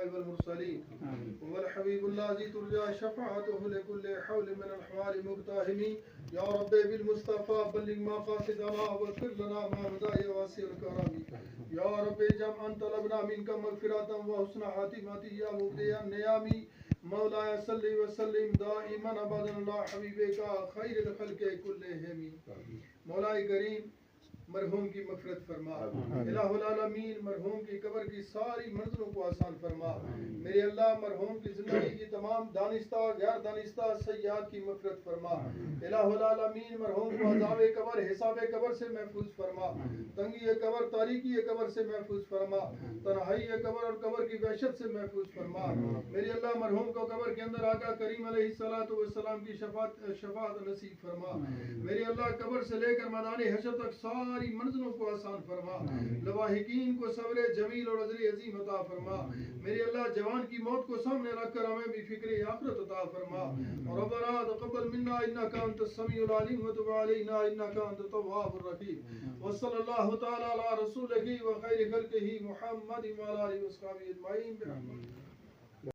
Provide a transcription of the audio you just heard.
الأنبياء والمرسلين والحبيب الذي ترجى شفاعته لكل حول من الأحوال مقتحمين يا رب بالمصطفى بلغ مقاصدنا واغفر لنا ما مضى يا واسع الكرم يا رب جمعا طلبنا منك مغفرة وحسن خاتمة يا مبدي النعم مولاي صل وسلم دائما ابدا على حبيبك خير الخلق كلهم مولاي کریم مرحوم کی مغفرت فرما الہ العالمین مرحوم کی قبر کی ساری منزلوں کو آسان فرما میرے اللہ مرحوم کی زندگی کی تمام دانستہ غیر دانستہ سیئات کی مغفرت فرما الہ العالمین مرحوم کو عذاب قبر حساب قبر سے محفوظ فرما تنگی قبر تاریکی قبر سے محفوظ فرما تنہائی قبر اور قبر کی وحشت سے محفوظ فرما میرے اللہ مرحوم کو قبر کے اندر آقا کریم علیہ الصلوۃ والسلام کی شفاعت نصیب فرما میرے اللہ قبر سے لے کر میدان حشر تک ساری منزلوں کو آسان فرما لواحقین کو صبر جمیل اور اجر عظیم عطا فرما میرے اللہ جوان کی موت کو سامنے رکھ کر ہمیں بھی فکر آخرت عطا فرما ربنا تقبل منا انك انت السميع العليم وتب علينا انك انت التواب الرحيم وصلى الله تعالى على رسوله وخير خلقه محمد وعلى اله وصحبه اجمعين برحمتك